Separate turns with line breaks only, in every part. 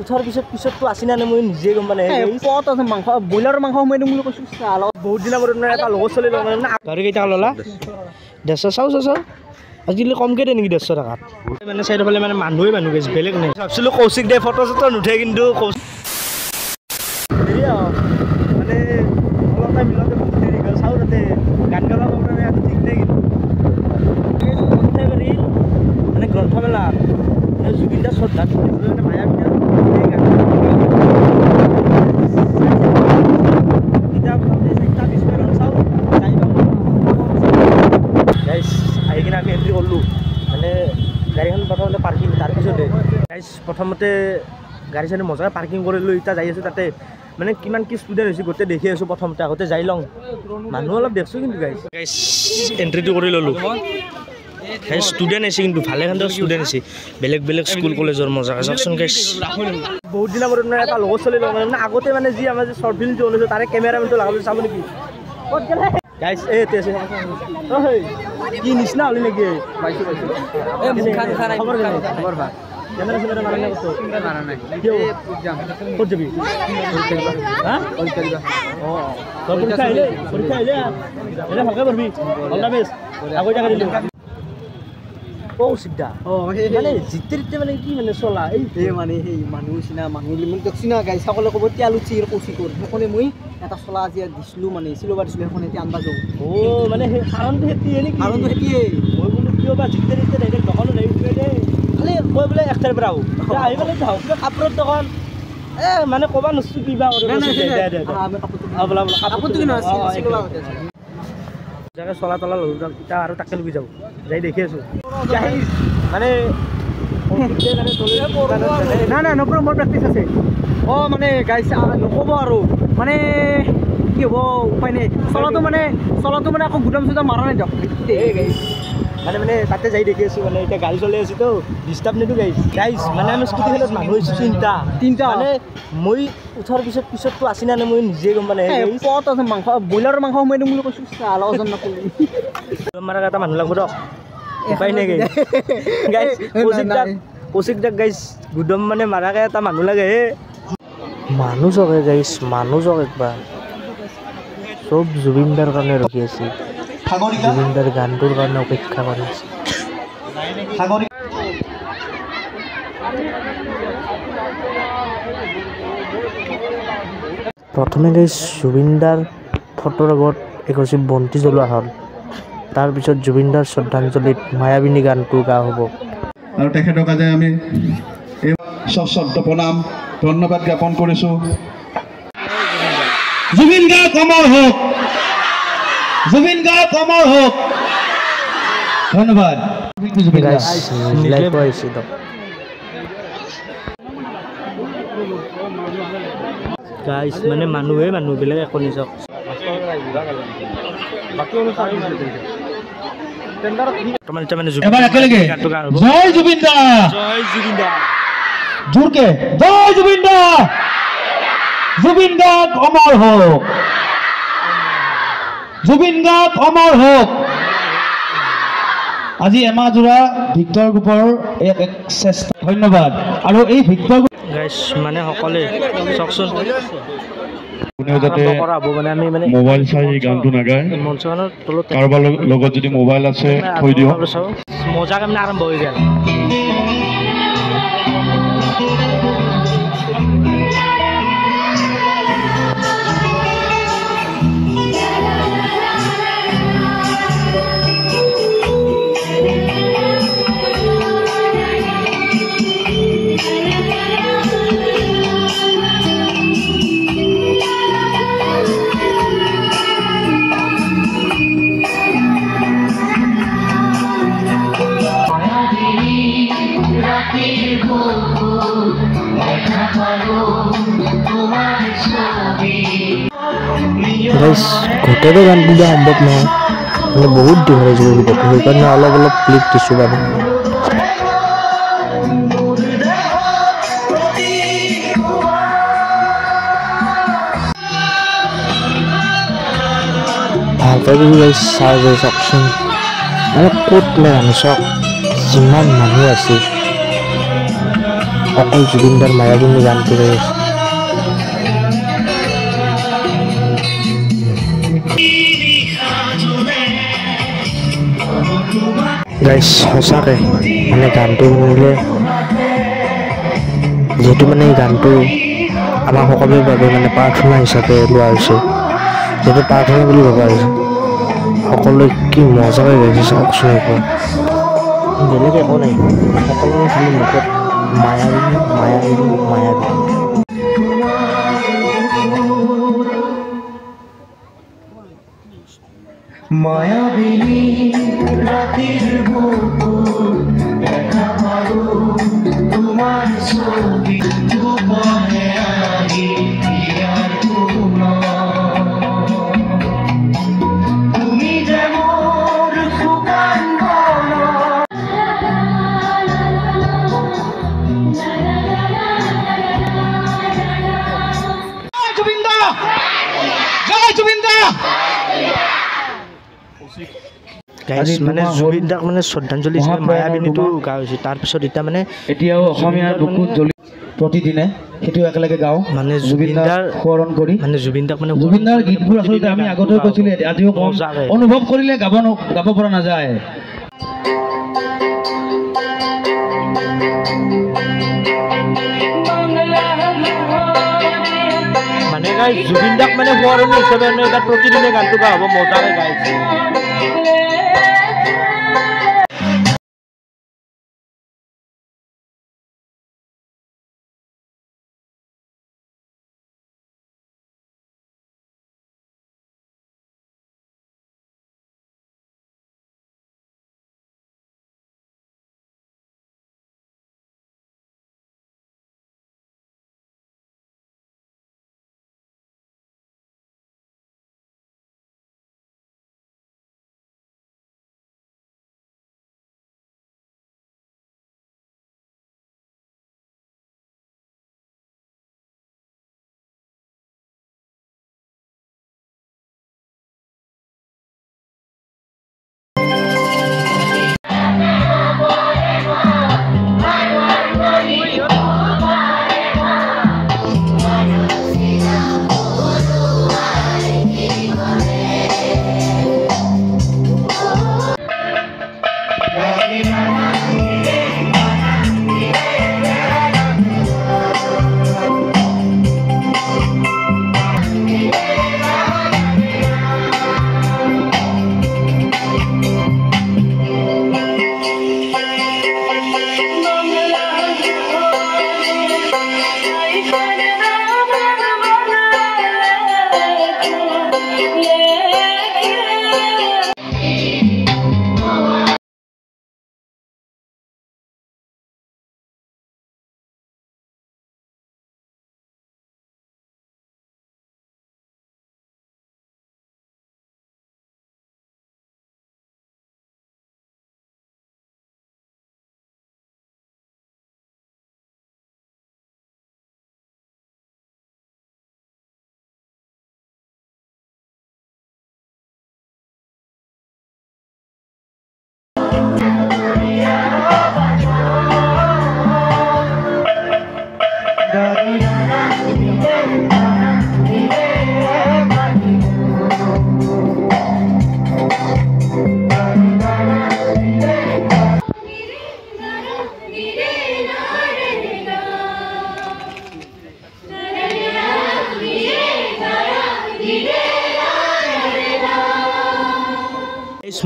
উঠাৰ পিছততো আছি না মই নিজে গম মানে
পত আছে মাংস ব্ৰইলাৰৰ মাংস সোমাই দিম বুলি কৈছো
বহুত দিনৰ মূৰত মানে এটা লগত চলি লওঁ মানে গাড়ী কেইটা ল'লা 150 চাও আজিকালি কমকৈ দিয়ে নেকি 150 টকাত মানে চাইডৰ ফালে মানে মানুহে মানুহ গৈছে বেলেগ নাই ভাবছিলোঁ কৌশিক দে ফটো চটো নুঠে কিন্তু মানে অলপ টাইম মিলতে বহুত দেৰি গ'ল চাওঁ তাতে গান গাব মানে আজি ঠিক নাই কিন্তু মানে গ্ৰন্থমেলা জুবিন দাস শ্ৰদ্ধা মানে মায়াবী আহি কিনে আমি এণ্ট্ৰি কৰিলোঁ মানে গাড়ীখন প্ৰথমতে পাৰ্কিং তাৰপিছতে গাইজ প্ৰথমতে গাড়ী চাড়ী মজাকৈ পাৰ্কিং কৰিলোঁ এতিয়া যাই আছোঁ তাতে মানে কিমান কি ষ্টুডেণ্ট হৈছে গোটেই দেখি আছোঁ প্ৰথমতে আগতে যাই লওঁ মানুহ অলপ দেখছোঁ কিন্তু গাইজ এণ্ট্ৰিটো কৰি ল'লোঁ ষ্টুডেণ্ট আছে কিন্তু ভালেখান ষ্টুডেণ্ট আছে বেলেগ বেলেগ স্কুল কলেজৰ মজাকৈ চাওকচোন গাইজ বহুত দিনৰ মূৰত মানে এটা লগত চলি লওঁ মানে আগতে মানে যি আমাৰ যে শ্বৰ্ট ফিল্মটো বনাইছোঁ তাৰে কেমেৰামেনটো লগাবলৈ চাব নেকি ক'ত গ'লে গাইজ এইটো আছে কি নিচিনা হ'লি নেকি খবৰ ভাল কেমেৰা চেমেৰা মাৰা নাই ক'ত যাবি পৰীক্ষা আহিলে ভালকৈ পঢ়বি অল দ্য বেষ্ট আগৈ থাকা দিলোঁ কৌশিকদা মানে জিতে মানে কি মানে চলা এই
মানে সেই মানুহ চিনা মানুহ চিনা গাই সকলে ক'ব তেল উঠি কৌশিকৰ সেইখনে মই এটা চলা আজি দিছিলোঁ মানে চিলোবা দিছিলোঁ সেইখন এতিয়া আনবা যাওঁ
মানে সেই কাৰণটো সেইটোৱে নেকি
কাৰণটো সেইটোৱে
মই বোলো কিয় বা জিতে ডাইৰেক্ট দোকানো নাই দে খালি মই বোলে এক ঠাইৰ পৰা আহি পেলাই যাওঁ কিবা কাপোৰৰ দোকান মানে ক'বা নচোঁ কিবা জেগা চলা তলা ল'লোঁ এতিয়া আৰু তাকে লৈ যাওঁ যাই দেখি আছোঁ মানে
নাই নকৰোঁ মোৰ প্ৰেক্টিচ আছে মানে গাইছে নক'ব আৰু মানে কি হ'ব উপায় নাই চলাটো মানে আকৌ গুদাম চুদাম মাৰা নাই দিয়ক
মানে তাতে যাই দেখি আছোঁ মানে এতিয়া গাড়ী চলাই আছোঁ তো ডিষ্টাৰ্ব নিদিওঁ গাইজ মানে আমি স্কুটিখনত মানুহ হৈছোঁ তিনিটা মানে মই উঠাৰ পিছততো আছি না মই নিজে গম মানে
পত আছে মাংস ব্ৰইলাৰৰ মাংস সোমাই দিম বুলি কৈছোঁ ওজন নকৰিম
মাৰা এটা মানুহ লাগব দিয়ক উপায় নাই গাইজ কৌশিক দাক গাইজ গুদম মানে মাৰাকৈ এটা মানুহ লাগে মানুহ জগে গাইজ মানুহ জগ একবাৰ চব জুবিনদাৰ কাৰণে ৰখি আছে জুবিনদাৰ গানটোৰ কাৰণে অপেক্ষা কৰি আছে প্ৰথমে গাইজ জুবিনদাৰ ফটোৰ আগত এগছি বন্তি জ্বলোৱা হ'ল তাৰপিছত জুবিনদাৰ শ্ৰদ্ধাঞ্জলিত মায়াবিনী গানটো গা হ'ব
আৰু তেখেতক আজি আমি এই সশ্ৰদ্ধ প্ৰণাম ধন্যবাদ জ্ঞাপন কৰিছোঁ জুবিন গাৰ্গ অমৰ হওক জুবিন গাৰ্গ অমৰ হওক ধন্যবাদ
গাইজ মানে মানুহে মানুহবিলাক একো নিজক
জয় জুবিন দা জোৰকে জয় জুবিন দা জুবিন গাৰ্গ অমৰ হওক জুবিন গাৰ্গ অমৰ হওক আজি এমাহ জোৰা ভিক্টৰ গ্ৰুপৰ এক চেষ্টা ধন্যবাদ আৰু এই ভিক্টৰ
গাইজ মানে সকলোৱে চাওকচোন
মোবাইল চাই গানটো নাগায় কাৰোবাৰ লগত যদি মোবাইল আছে থৈ দিয়ক
মজাকে মানে আৰম্ভ হৈ গ'ল গোটেইটো গান বুজা সম্ভৱ নহয় মানে বহুত দীঘল হৈ যাব ভিডিঅ'টো সেইকাৰণে অলপ ক্লিপ দিছোঁ বাৰু ভালকৈ যদি গাইজ চাই গৈ চাওকচোন মানে ক'ত লৈ আনি চাওক যিমান মানুহ আছে অকল জুবিন দাৰ মায়াবিনী গানটো গাইছে। গাইছ সঁচাকৈ মানে গানটো শুনিলে যিহেতু মানে এই গানটো আমাৰ সকলোৰে বাবে মানে প্ৰাৰ্থনা হিচাপে লোৱা হৈছে, যিহেতু প্ৰাৰ্থনা বুলি ভবা হৈছে। সকলোৱে কি মজাকৈ গাইছে চাওকচোন একবাৰ, বেলেগ একো নাই, সকলোৰে খালি মুখত মায়াবিনী মায়াবিনী মায়াবিনী।
মায়াবিনী রাতের বুকুর দেখা পারো তোমার ছবি গোপনে আগে আর তুমি যেমন ফুকান বলো জুবিন্দা জয় জুবিন্দা।
গাইছ মানে জুবিন দাক মানে শ্ৰদ্ধাঞ্জলি হিচাপে মায়াবিনীটো গা হৈছে, তাৰপিছত এতিয়া মানে
এতিয়াও অসমীয়াৰ বুকুত জ্বলি প্ৰতিদিনে সেইটো একেলগে গাওঁ
মানে
জুবিন দাৰ সোঁৱৰণ কৰি।
মানে জুবিন দাক মানে
জুবিন দাৰ গীতবোৰ আচলতে আমি আগতেও কৈছিলোঁ, আজিও কম, অনুভৱ কৰিলে গাব পৰা নাযায়।
মানে গাইছ জুবিন দাক মানে সোঁৱৰণি হিচাপে মানে এতিয়া প্ৰতিদিনে গানটো গা হ'ব, মজাৰে গাইছে।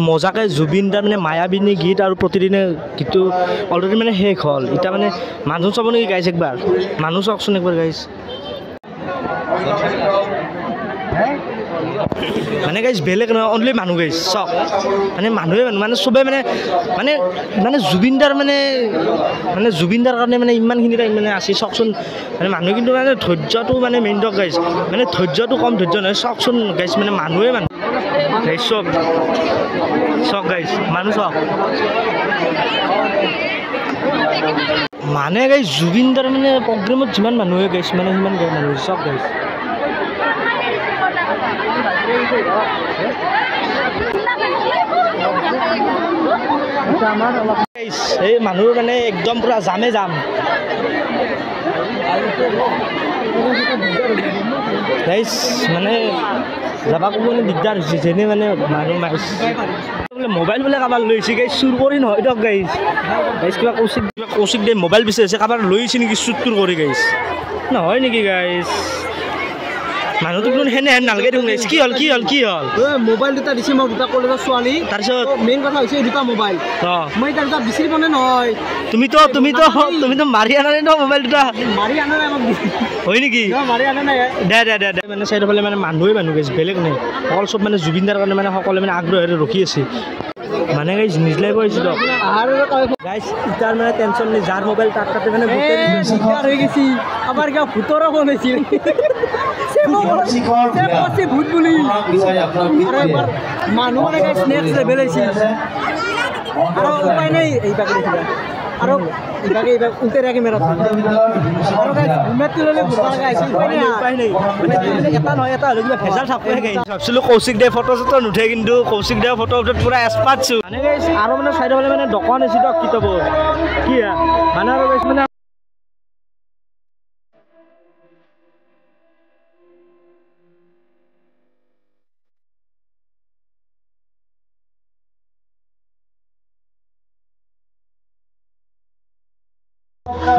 মজাকৈ জুবিন দাৰ মানে মায়াবিনী গীত আৰু প্ৰতিদিনে গীতটো অলৰেডি মানে শেষ হ'ল। এতিয়া মানে মানুহ চাব নেকি গাইছে একবাৰ, মানুহ চাওকচোন একবাৰ গাইছে। মানে গাইছ বেলেগ নহয়, অনলি মানুহ গাইছ চাওক, মানে মানুহে মানুহ মানে চবেই মানে মানে মানে জুবিন দাৰ মানে মানে জুবিন দাৰ কাৰণে মানে ইমানখিনি টাইম মানে আছে চাওকচোন। মানে মানুহে কিন্তু মানে ধৈৰ্যটো মানে মেইন দক গাইছ, মানে ধৈৰ্যটো কম ধৈৰ্য নহয় চাওকচোন গাইছ, মানে মানুহে মানুহ গাইছ চব চক গাইছ, মানুহ চাওক মানে গাইছ জুবিন দাৰ মানে প্ৰগ্ৰেমত যিমান মানুহে গাইছ মানে সিমান মানুহ চব গাইছ। এই মানুহ মানে একদম পুৰা জামে যাম। গাইছ মানে যাবা ক'ব মানে দিগদাৰ হৈছে যেনে মানে মানুহ মাৰিছে বোলে মোবাইল বোলে কাৰোবাৰ লৈছে গাইছ চুৰ কৰি নহয় দিয়ক গাইছ গাইছ কিবা কৌশিক দে মোবাইল বিচাৰিছে কাৰোবাৰ লৈছে নেকি চুৰ তুৰ কৰি গাইছ নহয় নেকি গাইছ মানুহটোক সেনে নালাগে দেখোন গাইছ কি হ'ল
মোবাইল দুটা দিছে মই দুটা কলেজৰ ছোৱালী
তাৰপিছত
মেইন কথা হৈছে দুটা মোবাইল মই তাৰ দুটা বিচাৰিব নে নহয়
তুমিতো মাৰি আনা নাই ন মোবাইল দুটা
মাৰি আনা নাই আমাক
হয় নেকি
মাৰি আনা নাই
দে মানে চাইডৰফালে মানে মানুহ গাইছে বেলেগ নাই অকল চব মানে জুবিনদাৰ কাৰণে মানে সকলোৱে মানে আগ্ৰহেৰে ৰখি আছে মানে গাইছ নিজ লাগিব আহিছোঁ দিয়ক গাইছ ইটাৰ মানে টেনশ্যন নাই যাৰ মোবাইল তাত তাতে মানে
হৈ গৈছি আমাৰ কিবা ভূতৰো ফোন হৈছিল ভূত বুলি মানুহ মানে গাইছ নেক্সট লেভেল হৈছে আৰু উপায় নাই এইভাগে দেখিবা আৰু এইভাগে উল্টেৰা কেমেৰাত আৰু গাইছ ঘুমেটো ল'লে ঘূৰবা লগা হৈছে উপায় নাই
এটা নহয় এটা হ'লেও কিবা ভেজাল থাকোৱে গাইছ ভাবছিলোঁ কৌশিক দে ফটো চটো নুঠে কিন্তু কৌশিক দে ফটো উঠত পূৰা এক্সপাৰ্টছোঁ মানে গাইছ আৰু মানে চাইডৰফালে মানে দোকান আছে দিয়ক কিতাপৰ কি মানে আৰু গাইছ মানে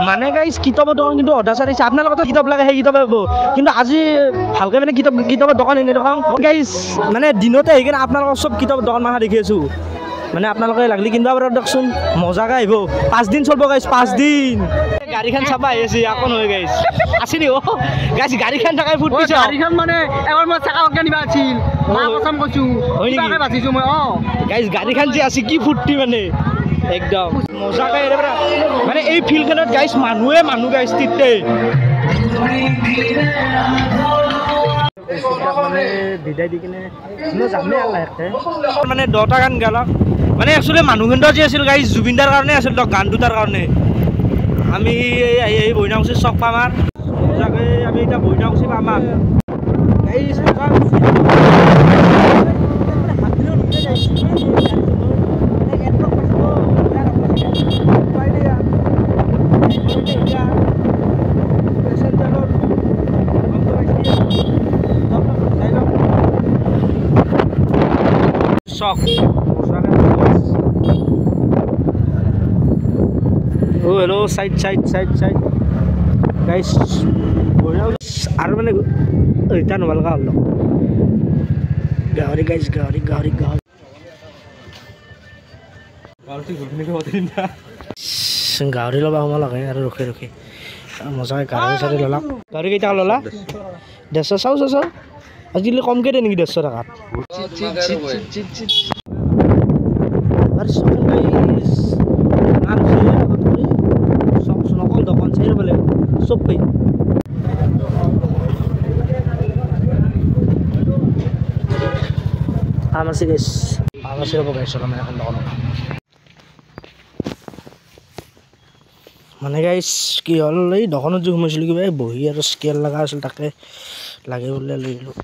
মানে গাইছ কিতাপৰ দোকান কিন্তু অৰ্ডাৰ চাৰিছে আপোনালোকৰ কিতাপ লাগে সেই কিতাপ পাব কিন্তু আজি ভালকৈ মানে কিতাপৰ দোকান এনে দোকান গাইছ মানে দিনতে আহি কিনে আপোনালোকৰ চব কিতাপৰ দোকান মাখা দেখি আছোঁ মানে আপোনালোকে লাগিলে কিনিব পাৰে দিয়কচোন মজাকৈ আহিব 5 দিন চলিব গাইছ 5 দিন গাড়ীখন চাব আহি আছে আকৌ নহয় গাইছ আছে নি গাইছ গাড়ীখন থাকাই ফুট পিছে
গাড়ীখন মানে এবাৰ মই চাকা কিনিব আছিল মা কচম কৈছোঁ
হয় নেকি
বাচিছোঁ মই
গাইছ গাড়ীখন যে আছে কি ফূৰ্তি মানে একদম মজাকৈ মানে এই ফিল্ডখনত গাইছ মানুহ গাইছ তিতে মানে বিদায় দি কিনে যামেই মানে 10টা গান গালক মানে একচুৱেলি মানুহখিনিতো যে আছিল গাইছ জুবিনদাৰ কাৰণে আছিল দিয়ক গান দুটাৰ কাৰণে আমি এই বইনাকুচি চক পাম আৰু মজাকৈ আমি এতিয়া বইনাকুচি পাম আৰু হেল্ল' চাইড গাইছ আৰু মানে এতিয়া নমালগা হ'ল গাহৰি গাইছ গাহৰি ল'বা সময় লাগে আৰু ৰখি মজাকৈ গাহৰি চাৰি ল'লাক গাহৰি কেইটা ল'লা 150 চাওঁ আজিকালি কমকৈ দিয়ে নেকি 150 টকাত অকল দোকান চাই বোলে চব পাই ফাৰ্মাচী গাইছ ফাৰ্মাচী ৰ'ব গাইছ মানে এখন দোকানত মানে গাইছ কি হ'ল এই দোকানত যে সোমাইছিলোঁ কিবা বহি আৰু স্কেল লগা আছিল তাকে লাগে বোলে লৈ আহিলোঁ